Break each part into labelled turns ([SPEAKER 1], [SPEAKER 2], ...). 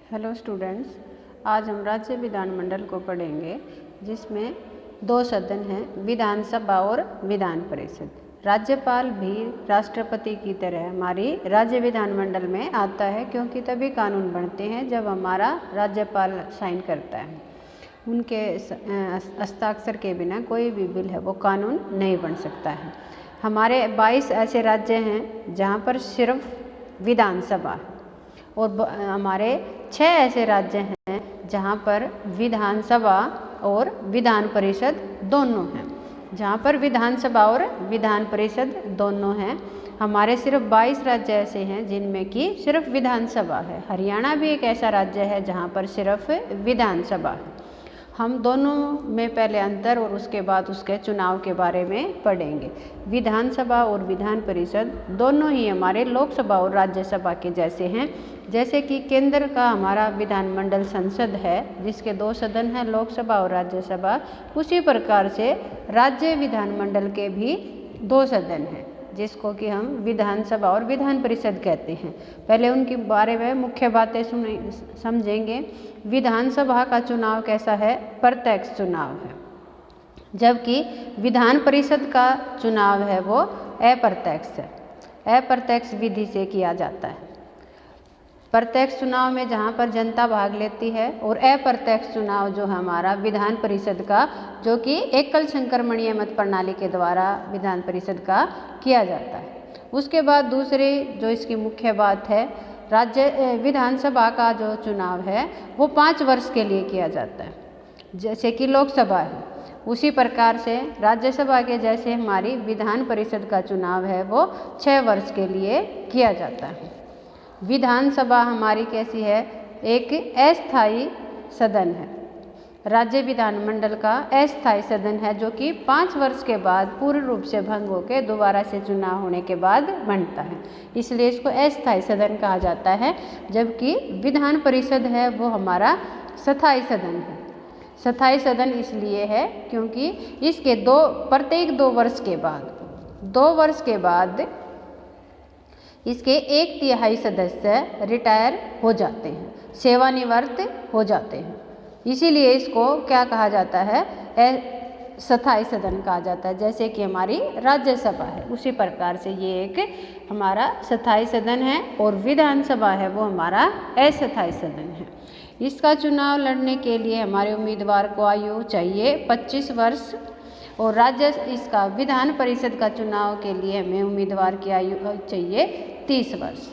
[SPEAKER 1] Hello students, आज हम राज्य विधानमंडल को पढ़ेंगे जिसमें दो सदन हैं, विधानसभा और विधान परिषद। राज्यपाल भी राष्ट्रपति की तरह हमारी राज्य विधानमंडल में आता है, क्योंकि तभी कानून बनते हैं जब हमारा राज्यपाल साइन करता है। उनके हस्ताक्षर के बिना कोई भी बिल है वो कानून नहीं बन सकता है। हमारे 22 ऐसे राज्य हैं जहाँ पर सिर्फ विधानसभा है, और हमारे 6 ऐसे राज्य हैं जहाँ पर विधानसभा और विधान परिषद दोनों हैं। जहाँ पर विधानसभा और विधान परिषद दोनों हैं, हमारे सिर्फ 22 राज्य ऐसे हैं जिनमें कि सिर्फ विधानसभा है। हरियाणा भी एक ऐसा राज्य है जहाँ पर सिर्फ विधानसभा है। हम दोनों में पहले अंतर और उसके बाद उसके चुनाव के बारे में पढ़ेंगे। विधानसभा और विधान परिषद दोनों ही हमारे लोकसभा और राज्यसभा के जैसे हैं। जैसे कि केंद्र का हमारा विधानमंडल संसद है जिसके 2 सदन हैं, लोकसभा और राज्यसभा, उसी प्रकार से राज्य विधानमंडल के भी 2 सदन हैं जिसको कि हम विधानसभा और विधान परिषद कहते हैं। पहले उनके बारे में मुख्य बातें समझेंगे। विधानसभा का चुनाव कैसा है? प्रत्यक्ष चुनाव है, जबकि विधान परिषद का चुनाव है वो अप्रत्यक्ष है। अप्रत्यक्ष विधि से किया जाता है। प्रत्यक्ष चुनाव में जहाँ पर जनता भाग लेती है, और अप्रत्यक्ष चुनाव जो हमारा विधान परिषद का, जो कि एकल संक्रमणीय मत प्रणाली के द्वारा विधान परिषद का किया जाता है। उसके बाद दूसरी जो इसकी मुख्य बात है, राज्य विधानसभा का जो चुनाव है वो 5 वर्ष के लिए किया जाता है, जैसे कि लोकसभा है। उसी प्रकार से राज्यसभा के जैसे हमारी विधान परिषद का चुनाव है वो 6 वर्ष के लिए किया जाता है। विधानसभा हमारी कैसी है? एक अस्थायी सदन है। राज्य विधानमंडल का अस्थायी सदन है जो कि 5 वर्ष के बाद पूर्ण रूप से भंग होकर दोबारा से चुनाव होने के बाद बनता है, इसलिए इसको अस्थायी सदन कहा जाता है। जबकि विधान परिषद है वो हमारा स्थायी सदन है। स्थायी सदन इसलिए है क्योंकि इसके प्रत्येक 2 वर्ष के बाद 2 वर्ष के बाद इसके 1/3 सदस्य रिटायर हो जाते हैं, सेवानिवृत्त हो जाते हैं। इसीलिए इसको क्या कहा जाता है? स्थायी सदन कहा जाता है। जैसे कि हमारी राज्यसभा है, उसी प्रकार से ये एक हमारा स्थायी सदन है, और विधानसभा है वो हमारा अस्थायी सदन है। इसका चुनाव लड़ने के लिए हमारे उम्मीदवार को आयु चाहिए 25 वर्ष, और इसका विधान परिषद का चुनाव के लिए हमें उम्मीदवार की आयु चाहिए 30 वर्ष।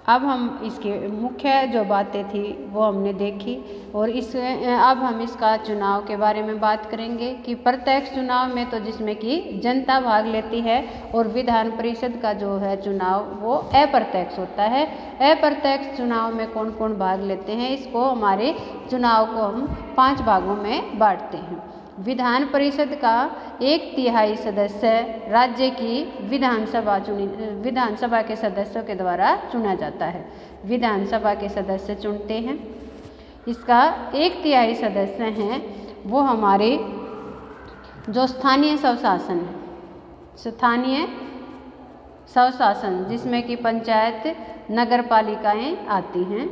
[SPEAKER 1] अब हम इसके मुख्य जो बातें थी वो हमने देखी, और अब हम इसका चुनाव के बारे में बात करेंगे कि प्रत्यक्ष चुनाव में तो जिसमें कि जनता भाग लेती है, और विधान परिषद का जो है चुनाव वो अप्रत्यक्ष होता है। अप्रत्यक्ष चुनाव में कौन कौन भाग लेते हैं, इसको हमारे चुनाव को हम 5 भागों में बांटते हैं। विधान परिषद का 1/3 सदस्य राज्य की विधानसभा के सदस्यों के द्वारा चुना जाता है। विधानसभा के सदस्य चुनते हैं। इसका 1/3 सदस्य हैं वो हमारे जो स्थानीय स्वशासन है, स्थानीय स्वशासन जिसमें कि पंचायत, नगर पालिकाएँ आती हैं।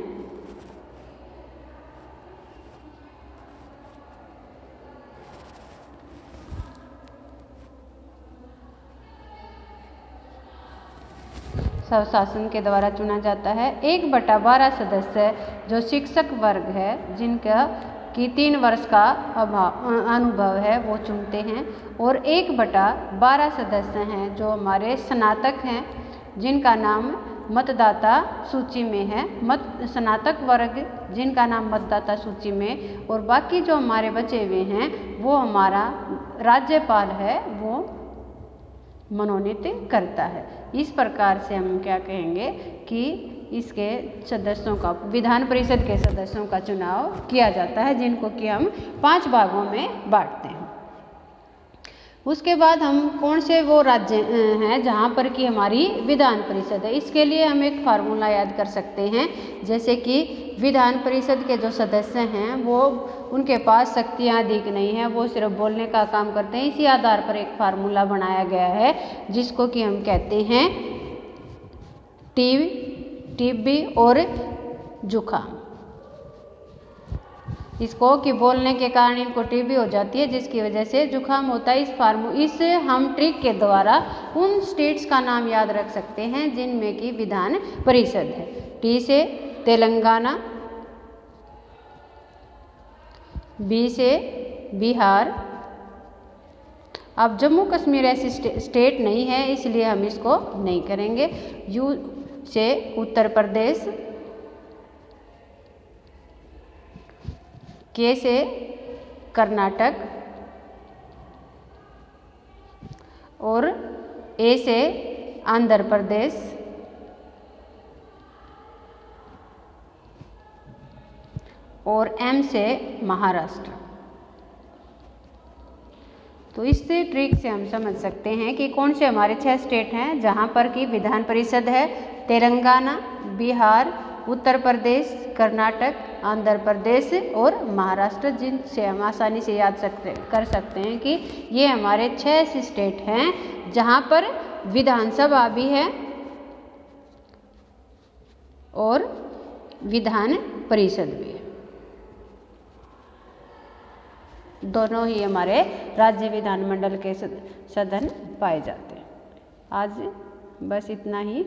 [SPEAKER 1] स्वशासन के द्वारा चुना जाता है। 1/12 सदस्य जो शिक्षक वर्ग है, जिनका कि 3 वर्ष का अनुभव है, वो चुनते हैं। और 1/12 सदस्य हैं जो हमारे स्नातक हैं, जिनका नाम मतदाता सूची में है, स्नातक वर्ग जिनका नाम मतदाता सूची में। और बाकी जो हमारे बचे हुए हैं वो हमारा राज्यपाल है वो मनोनीत करता है। इस प्रकार से हम क्या कहेंगे कि इसके सदस्यों का, विधान परिषद के सदस्यों का चुनाव किया जाता है, जिनको कि हम 5 भागों में बांटते हैं। उसके बाद हम कौन से वो राज्य हैं जहाँ पर कि हमारी विधान परिषद है, इसके लिए हम एक फार्मूला याद कर सकते हैं। जैसे कि विधान परिषद के जो सदस्य हैं वो उनके पास शक्तियाँ अधिक नहीं है, वो सिर्फ बोलने का काम करते हैं। इसी आधार पर एक फार्मूला बनाया गया है जिसको कि हम कहते हैं टीबी और जुखाम। इसको कि बोलने के कारण इनको टीबी हो जाती है, जिसकी वजह से जुखाम होता है। इस हम ट्रिक के द्वारा उन स्टेट्स का नाम याद रख सकते हैं जिनमें कि विधान परिषद है। टी से तेलंगाना, बी से बिहार। अब जम्मू कश्मीर ऐसी स्टेट नहीं है, इसलिए हम इसको नहीं करेंगे। यू से उत्तर प्रदेश, के से कर्नाटक और ए से आंध्र प्रदेश और एम से महाराष्ट्र। तो इस ट्रिक से हम समझ सकते हैं कि कौन से हमारे 6 स्टेट हैं जहां पर कि विधान परिषद है। तेलंगाना, बिहार, उत्तर प्रदेश, कर्नाटक, आंध्र प्रदेश और महाराष्ट्र, जिनसे हम आसानी से याद कर सकते हैं कि ये हमारे 6 ऐसे स्टेट हैं जहां पर विधानसभा भी है और विधान परिषद भी है। दोनों ही हमारे राज्य विधानमंडल के सदन पाए जाते हैं। आज बस इतना ही।